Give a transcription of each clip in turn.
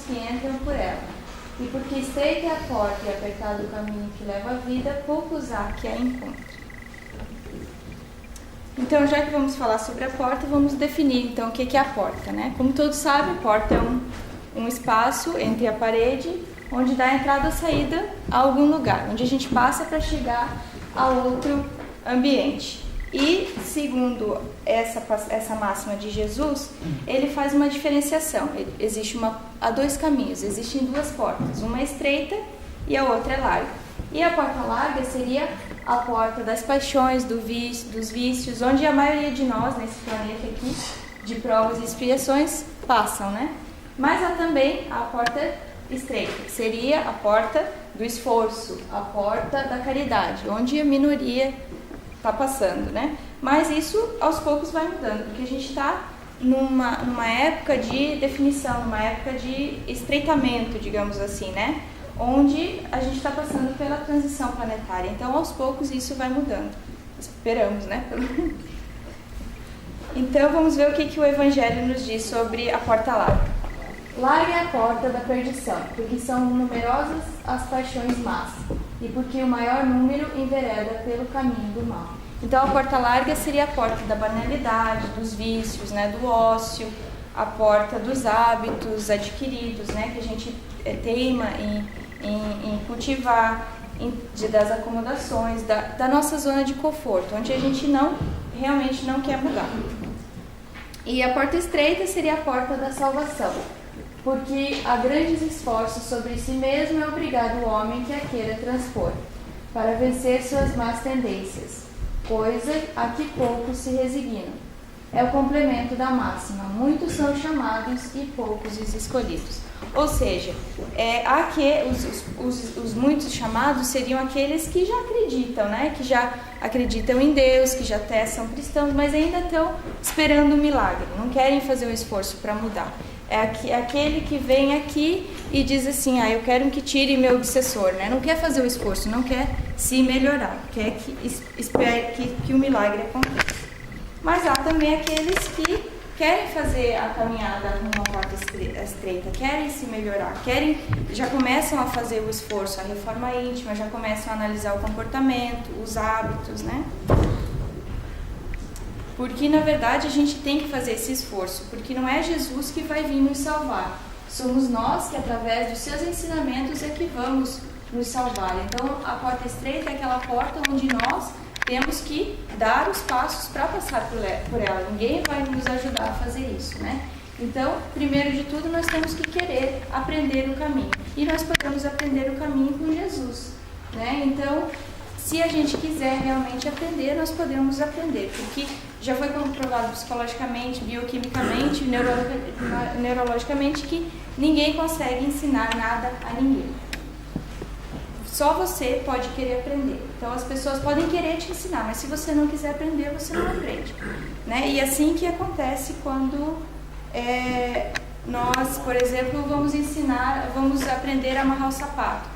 que entram por ela. E porque estreita é a porta e apertado o caminho que leva à vida, poucos há que a encontrem. Então, já que vamos falar sobre a porta, vamos definir então o que é a porta, né? Como todos sabem, a porta é um espaço entre a parede, onde dá entrada ou saída a algum lugar, onde a gente passa para chegar a outro ambiente. E, segundo essa máxima de Jesus, ele faz uma diferenciação. Há dois caminhos, existem duas portas, uma é estreita e a outra é larga. E a porta larga seria a porta das paixões, dos vícios, onde a maioria de nós, nesse planeta aqui, de provas e expiações, passam, né? Mas há também a porta estreita, que seria a porta do esforço, a porta da caridade, onde a minoria está passando, né? Mas isso aos poucos vai mudando, porque a gente está numa época de definição, numa época de estreitamento, digamos assim, né? Onde a gente está passando pela transição planetária. Então, aos poucos, isso vai mudando. Esperamos, né? Então, vamos ver o que o Evangelho nos diz sobre a porta larga. Larga é a porta da perdição, porque são numerosas as paixões más, e porque o maior número envereda pelo caminho do mal. Então, a porta larga seria a porta da banalidade, dos vícios, né, do ócio, a porta dos hábitos adquiridos, né, que a gente teima em cultivar, das acomodações, da nossa zona de conforto, onde a gente realmente não quer mudar. E a porta estreita seria a porta da salvação, porque a grandes esforços sobre si mesmo é obrigado o homem que a queira transpor, para vencer suas más tendências, coisa a que poucos se resignam. É o complemento da máxima, muitos são chamados e poucos os escolhidos. Ou seja, os muitos chamados seriam aqueles que já acreditam, né? Que já acreditam em Deus, que já até são cristãos, mas ainda estão esperando um milagre, não querem fazer um esforço para mudar. É aquele que vem aqui e diz assim, eu quero que tire meu obsessor, né? Não quer fazer o esforço, não quer se melhorar, quer espera que o milagre aconteça. Mas há também aqueles que querem fazer a caminhada numa porta estreita, querem se melhorar, já começam a fazer o esforço, a reforma íntima, já começam a analisar o comportamento, os hábitos, né? Porque, na verdade, a gente tem que fazer esse esforço, porque não é Jesus que vai vir nos salvar. Somos nós que, através dos seus ensinamentos, é que vamos nos salvar. Então, a porta estreita é aquela porta onde nós temos que dar os passos para passar por ela. Ninguém vai nos ajudar a fazer isso, né? Então, primeiro de tudo, nós temos que querer aprender o caminho. E nós podemos aprender o caminho com Jesus, né? Então, se a gente quiser realmente aprender, nós podemos aprender, porque já foi comprovado psicologicamente, bioquimicamente, neurologicamente, que ninguém consegue ensinar nada a ninguém. Só você pode querer aprender. Então, as pessoas podem querer te ensinar, mas se você não quiser aprender, você não aprende, né? E assim que acontece quando nós, por exemplo, vamos aprender a amarrar o sapato.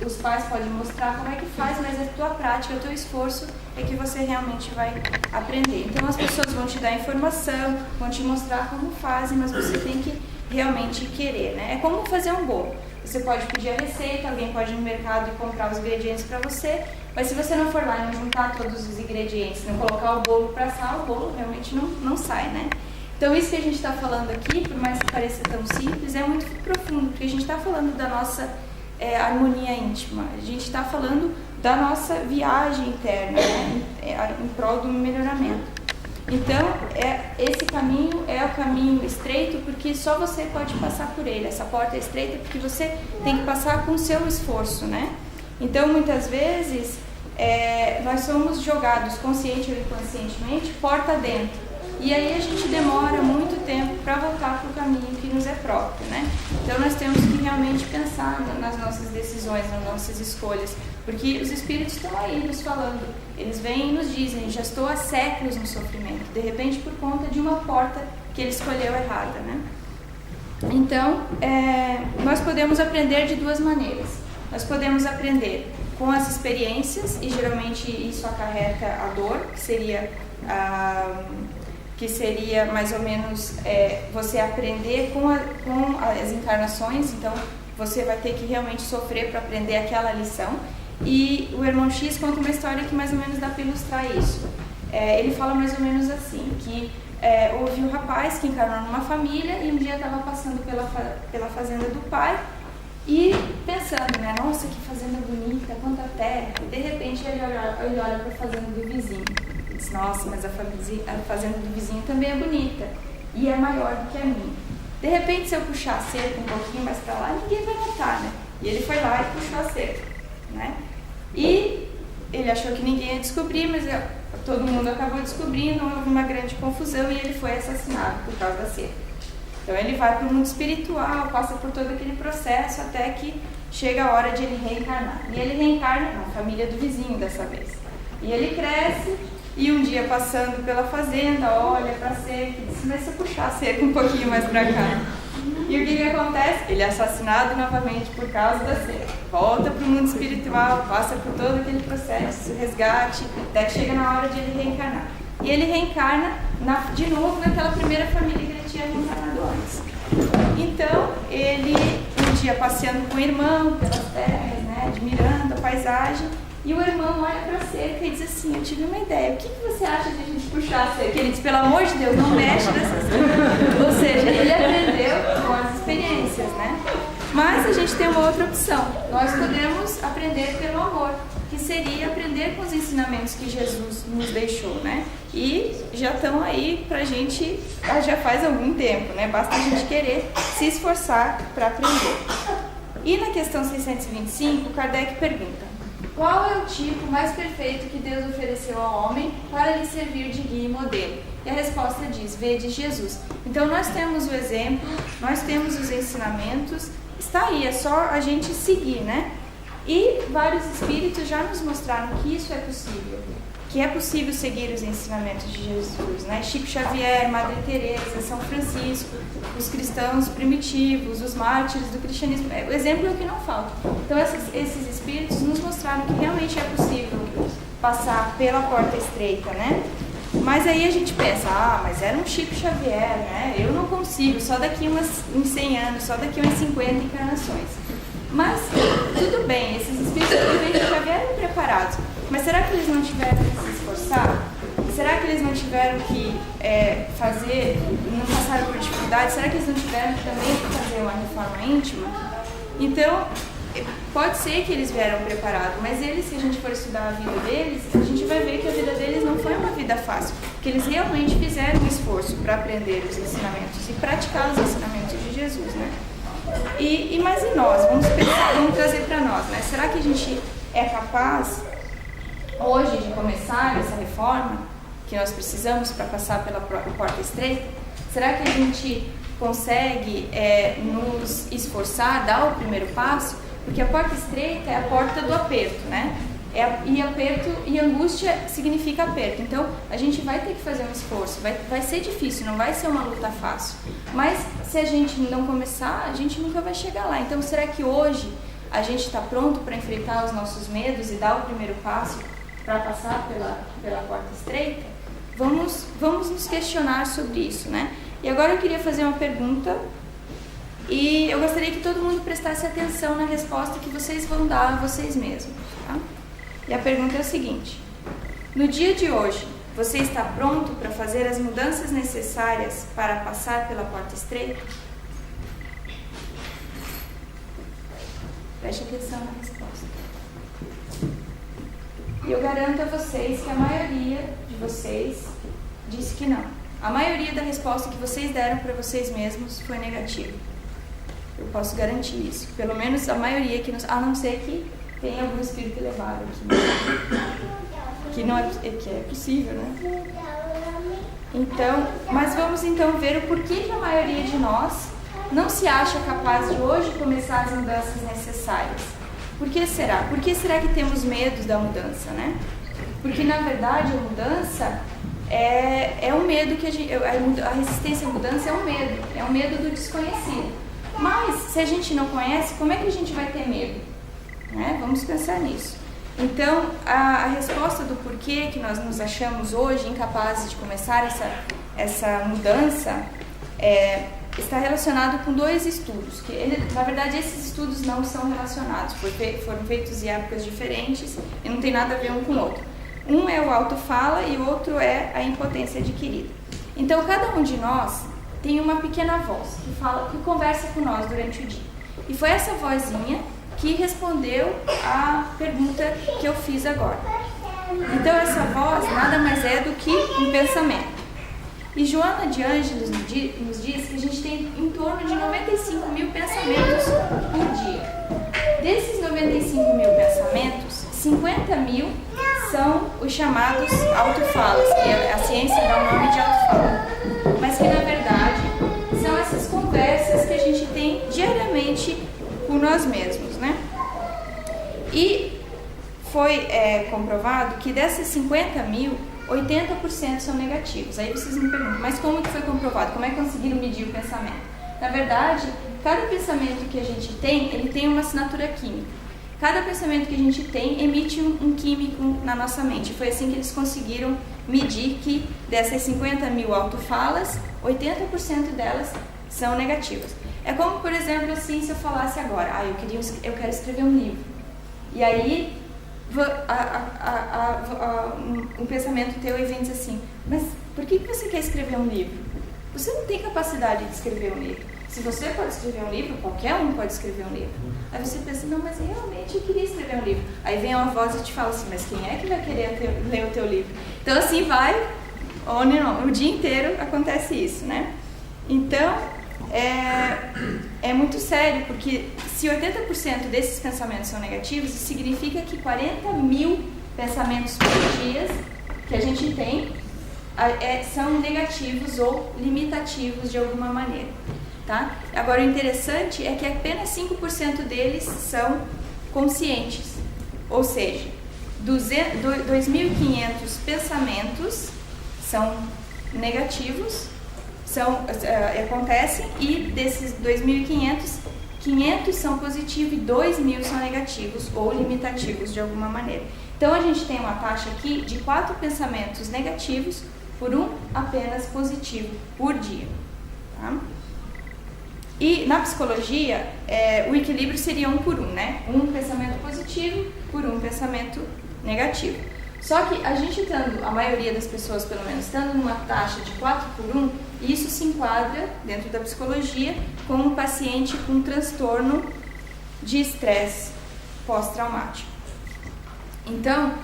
Os pais podem mostrar como é que faz, mas a tua prática, o teu esforço é que você realmente vai aprender. Então, as pessoas vão te dar informação, vão te mostrar como fazem, mas você tem que realmente querer, né? É como fazer um bolo. Você pode pedir a receita, alguém pode ir no mercado e comprar os ingredientes para você, mas se você não for lá e não juntar todos os ingredientes, não colocar o bolo para assar, o bolo realmente não sai, né? Então, isso que a gente está falando aqui, por mais que pareça tão simples, é muito profundo, porque a gente está falando da nossa harmonia íntima, a gente está falando da nossa viagem interna, né? Em prol do melhoramento. Então, esse caminho é o caminho estreito, porque só você pode passar por ele. Essa porta é estreita porque você tem que passar com o seu esforço, né? Então, muitas vezes, nós somos jogados, consciente ou inconscientemente, porta dentro. E aí a gente demora muito tempo para voltar para o caminho que nos é próprio, né? Então, nós temos que realmente pensar nas nossas decisões, nas nossas escolhas, porque os espíritos estão aí nos falando. Eles vêm e nos dizem, já estou há séculos no sofrimento, de repente por conta de uma porta que ele escolheu errada, né? Então, nós podemos aprender de duas maneiras. Nós podemos aprender com as experiências, e geralmente isso acarreta a dor, que seria que seria mais ou menos você aprender com as encarnações, então você vai ter que realmente sofrer para aprender aquela lição. E o irmão X conta uma história que mais ou menos dá para ilustrar isso. Ele fala mais ou menos assim, que houve um rapaz que encarnou numa família e um dia estava passando pela fazenda do pai e pensando, né, nossa, que fazenda bonita, quanta terra, e de repente ele olha para a fazenda do vizinho. Diz, nossa, mas a fazenda do vizinho também é bonita e é maior do que a minha. De repente, se eu puxar a cerca um pouquinho mais para lá, ninguém vai notar, né? E ele foi lá e puxou a cerca, né? E ele achou que ninguém ia descobrir, mas todo mundo acabou descobrindo, houve uma grande confusão e ele foi assassinado por causa da cerca. Então ele vai para o mundo espiritual, passa por todo aquele processo até que chega a hora de ele reencarnar. E ele reencarna na família do vizinho dessa vez. E ele cresce. E um dia passando pela fazenda, olha para a cerca e diz, mas se eu puxar a cerca um pouquinho mais para cá? E o que acontece? Ele é assassinado novamente por causa da cerca. Volta para o mundo espiritual, passa por todo aquele processo, resgate, até que chega na hora de ele reencarnar. E ele reencarna de novo naquela primeira família que ele tinha reencarnado antes. Então, ele um dia passeando com o irmão pelas terras, né, admirando a paisagem, e o irmão olha para a cerca e diz assim, eu tive uma ideia, o que você acha de a gente puxar a cerca? Ele diz, pelo amor de Deus, não mexe nessas coisas. Ou seja, ele aprendeu com as experiências, né? Mas a gente tem uma outra opção, nós podemos aprender pelo amor, que seria aprender com os ensinamentos que Jesus nos deixou, né? E já estão aí pra gente, já faz algum tempo, né? Basta a gente querer se esforçar para aprender. E na questão 625, Kardec pergunta, qual é o tipo mais perfeito que Deus ofereceu ao homem para lhe servir de guia e modelo? E a resposta diz, vede Jesus. Então nós temos o exemplo, nós temos os ensinamentos, está aí, é só a gente seguir, né? E vários espíritos já nos mostraram que isso é possível, que é possível seguir os ensinamentos de Jesus, né? Chico Xavier, Madre Teresa, São Francisco, os cristãos primitivos, os mártires do cristianismo, o exemplo é o que não falta. Então esses espíritos nos mostraram que realmente é possível passar pela porta estreita, né? Mas aí a gente pensa, mas era um Chico Xavier, né? Eu não consigo, só daqui uns 100 anos, só daqui umas 50 encarnações. Mas, tudo bem, esses espíritos que já vieram preparados, mas será que eles não tiveram que se esforçar? Será que eles não tiveram que não passaram por dificuldades? Será que eles não tiveram que também fazer uma reforma íntima? Então, pode ser que eles vieram preparados, mas eles, se a gente for estudar a vida deles, a gente vai ver que a vida deles não foi uma vida fácil, que eles realmente fizeram um esforço para aprender os ensinamentos e praticar os ensinamentos de Jesus, né? Mas e nós? Vamos pensar, vamos trazer para nós, né? Será que a gente é capaz hoje de começar essa reforma que nós precisamos para passar pela porta estreita? Será que a gente consegue nos esforçar, dar o primeiro passo? Porque a porta estreita é a porta do aperto, né? E aperto e angústia significa aperto. Então, a gente vai ter que fazer um esforço. Vai ser difícil, não vai ser uma luta fácil. Mas, se a gente não começar, a gente nunca vai chegar lá. Então, será que hoje a gente está pronto para enfrentar os nossos medos e dar o primeiro passo para passar pela porta estreita? Vamos nos questionar sobre isso, né? E agora eu queria fazer uma pergunta. E eu gostaria que todo mundo prestasse atenção na resposta que vocês vão dar a vocês mesmos, tá? E a pergunta é a seguinte: no dia de hoje, você está pronto para fazer as mudanças necessárias para passar pela porta estreita? Preste atenção na resposta. E eu garanto a vocês que a maioria de vocês disse que não. A maioria da resposta que vocês deram para vocês mesmos foi negativa. Eu posso garantir isso. Pelo menos a maioria, a não ser que tenha algum espírito elevado que é possível, né? Então, mas vamos então ver o porquê que a maioria de nós não se acha capaz de hoje começar as mudanças necessárias. Por que será? Por que será que temos medo da mudança, né? Porque na verdade a mudança é um medo que a resistência à mudança é um medo do desconhecido. Mas se a gente não conhece, como é que a gente vai ter medo? Né? Vamos pensar nisso. Então, a resposta do porquê que nós nos achamos hoje incapazes de começar essa mudança está relacionado com 2 estudos, na verdade esses estudos não são relacionados, foram feitos em épocas diferentes e não tem nada a ver um com o outro. Um é o autofala e o outro é a impotência adquirida. Então, cada um de nós tem uma pequena voz que conversa com nós durante o dia. E foi essa vozinha que respondeu a pergunta que eu fiz agora. Então, essa voz nada mais é do que um pensamento. E Joana de Ângeles nos diz que a gente tem em torno de 95 mil pensamentos por dia. Desses 95 mil pensamentos, 50 mil são os chamados autofalas, que a ciência dá o nome de autofala, mas que na verdade são essas conversas que a gente tem diariamente com nós mesmos, né? E foi comprovado que dessas 50 mil, 80% são negativos. Aí vocês me perguntam, mas como que foi comprovado? Como é que conseguiram medir o pensamento? Na verdade, cada pensamento que a gente tem, ele tem uma assinatura química. Cada pensamento que a gente tem emite um químico na nossa mente. Foi assim que eles conseguiram medir que dessas 50 mil autofalas, 80% delas são negativas. É como, por exemplo, assim, se eu falasse agora, eu quero escrever um livro. E aí, um pensamento teu vem dizer assim, mas por que você quer escrever um livro? Você não tem capacidade de escrever um livro. Se você pode escrever um livro, qualquer um pode escrever um livro. Aí você pensa, não, mas realmente eu queria escrever um livro. Aí vem uma voz e te fala assim, mas quem é que vai querer ler o teu livro? Então assim vai, o dia inteiro acontece isso, né? Então, é muito sério, porque se 80% desses pensamentos são negativos, isso significa que 40 mil pensamentos por dia que a gente tem são negativos ou limitativos de alguma maneira, tá? Agora, o interessante é que apenas 5% deles são conscientes, ou seja, 2.500 pensamentos são negativos, acontecem, e desses 2.500, 500 são positivos e 2.000 são negativos ou limitativos de alguma maneira. Então, a gente tem uma taxa aqui de 4 pensamentos negativos por um apenas positivo por dia. Tá? E na psicologia, o equilíbrio seria 1 por 1, né? Um pensamento positivo por um pensamento negativo. Só que a gente a maioria das pessoas pelo menos, estando numa taxa de 4 por 1, isso se enquadra dentro da psicologia como um paciente com transtorno de estresse pós-traumático. Então,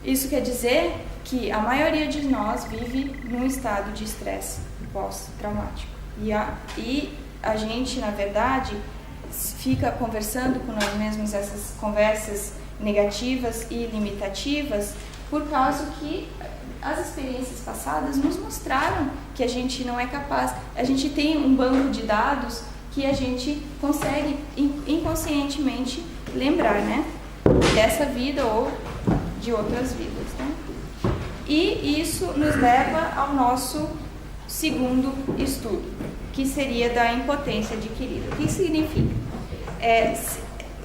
isso quer dizer que a maioria de nós vive num estado de estresse pós-traumático. E a gente, na verdade, fica conversando com nós mesmos essas conversas negativas e limitativas por causa que as experiências passadas nos mostraram que a gente não é capaz. A gente tem um banco de dados que a gente consegue inconscientemente lembrar, né? Dessa vida ou de outras vidas, né? E isso nos leva ao nosso segundo estudo, que seria da impotência adquirida. O que significa?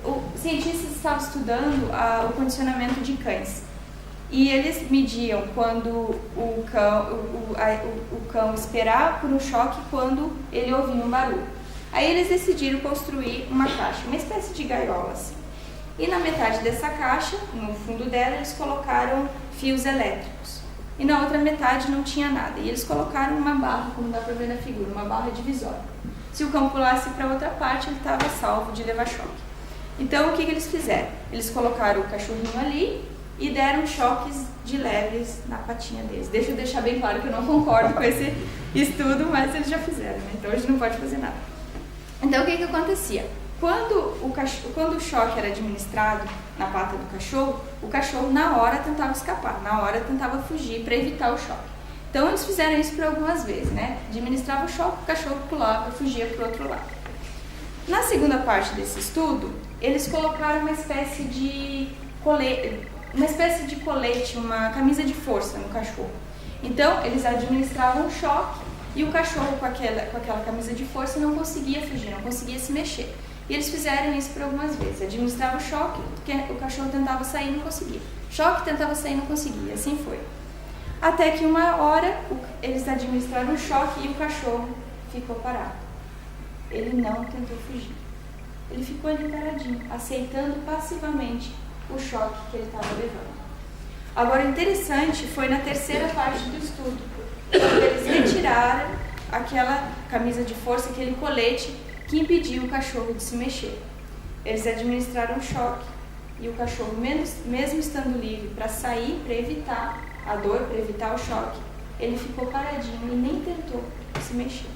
Os cientistas estavam estudando o condicionamento de cães e eles mediam quando o cão esperava por um choque quando ele ouvia um barulho. Aí eles decidiram construir uma caixa, uma espécie de gaiola assim. E na metade dessa caixa, no fundo dela, eles colocaram fios elétricos. E na outra metade não tinha nada. E eles colocaram uma barra, como dá para ver na figura, uma barra divisória. Se o cão pulasse para outra parte, ele estava salvo de levar choque. Então, o que eles fizeram? Eles colocaram o cachorrinho ali e deram choques de leves na patinha deles. Deixa eu deixar bem claro que eu não concordo com esse estudo, mas eles já fizeram, né? Então a gente não pode fazer nada. Então, o que acontecia? Quando o choque era administrado na pata do cachorro, o cachorro na hora tentava escapar, na hora tentava fugir para evitar o choque. Então eles fizeram isso por algumas vezes, né? Administrava o choque, o cachorro pulava e fugia para o outro lado. Na segunda parte desse estudo, eles colocaram uma espécie de colete, uma camisa de força no cachorro. Então eles administravam o choque e o cachorro com aquela camisa de força não conseguia fugir, não conseguia se mexer. E eles fizeram isso por algumas vezes. Administrava o choque, porque o cachorro tentava sair e não conseguia. Choque, tentava sair e não conseguia. Assim foi. Até que uma hora eles administraram o choque e o cachorro ficou parado. Ele não tentou fugir. Ele ficou ali paradinho, aceitando passivamente o choque que ele estava levando. Agora, o interessante foi na terceira parte do estudo, quando eles retiraram aquela camisa de força, aquele colete que impediu o cachorro de se mexer. Eles administraram o choque e o cachorro, mesmo estando livre para sair, para evitar a dor, para evitar o choque, ele ficou paradinho e nem tentou se mexer.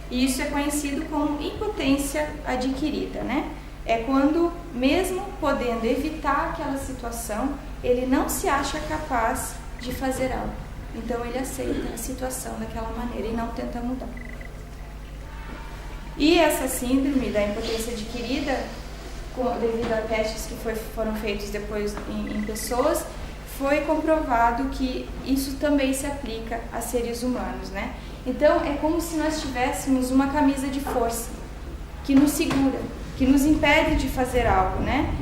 E isso é conhecido como impotência adquirida, né? É quando, mesmo podendo evitar aquela situação, ele não se acha capaz de fazer algo. Então ele aceita a situação daquela maneira e não tenta mudar. E essa síndrome da impotência adquirida, devido a testes que foram feitos depois em pessoas, foi comprovado que isso também se aplica a seres humanos, né? Então, é como se nós tivéssemos uma camisa de força que nos segura, que nos impede de fazer algo, né?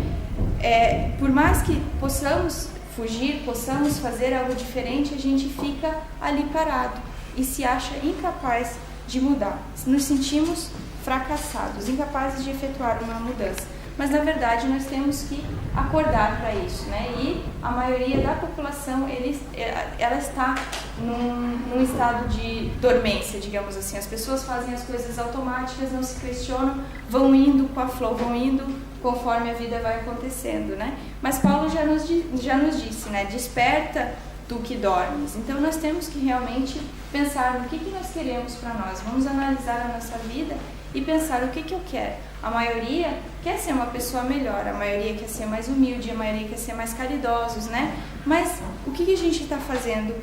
Por mais que possamos fugir, possamos fazer algo diferente, a gente fica ali parado e se acha incapaz de mudar. Nos sentimos fracassados, incapazes de efetuar uma mudança. Mas, na verdade, nós temos que acordar para isso, né? E a maioria da população, ela está num estado de dormência, digamos assim. As pessoas fazem as coisas automáticas, não se questionam, vão indo com a flow, vão indo conforme a vida vai acontecendo, né? Mas Paulo já nos disse, né? Desperta tu que dormes. Então, nós temos que realmente pensar no que nós queremos para nós. Vamos analisar a nossa vida e pensar o que eu quero. A maioria quer ser uma pessoa melhor, a maioria quer ser mais humilde, a maioria quer ser mais caridosos, né? Mas o que a gente está fazendo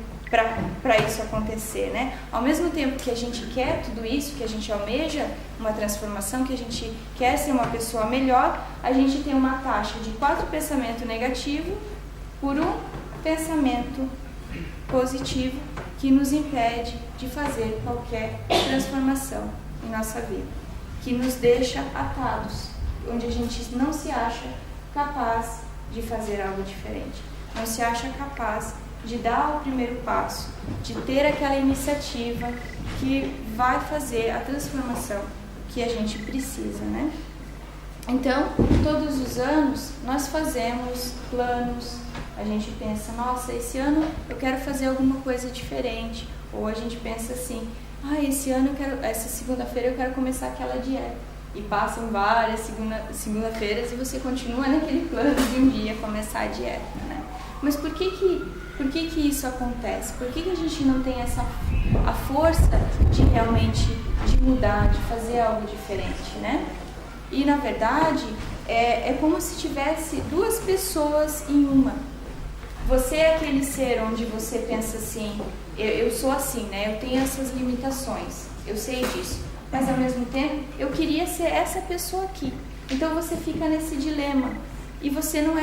para isso acontecer, né? Ao mesmo tempo que a gente quer tudo isso, que a gente almeja uma transformação, que a gente quer ser uma pessoa melhor, a gente tem uma taxa de 4 pensamentos negativos por 1 pensamento positivo que nos impede de fazer qualquer transformação em nossa vida, que nos deixa atados, onde a gente não se acha capaz de fazer algo diferente, não se acha capaz de dar o primeiro passo, de ter aquela iniciativa que vai fazer a transformação que a gente precisa, né? Então, todos os anos, nós fazemos planos, a gente pensa, nossa, esse ano eu quero fazer alguma coisa diferente, ou a gente pensa assim, esse ano essa segunda-feira eu quero começar aquela dieta. E passam várias segunda-feiras e você continua naquele plano de um dia começar a dieta, né? Mas por que isso acontece? Por que a gente não tem a força de realmente de mudar, de fazer algo diferente, né? E na verdade é como se tivesse 2 pessoas em uma. Você é aquele ser onde você pensa assim, eu sou assim, né? Eu tenho essas limitações, eu sei disso. Mas ao mesmo tempo, eu queria ser essa pessoa aqui. Então você fica nesse dilema e você não é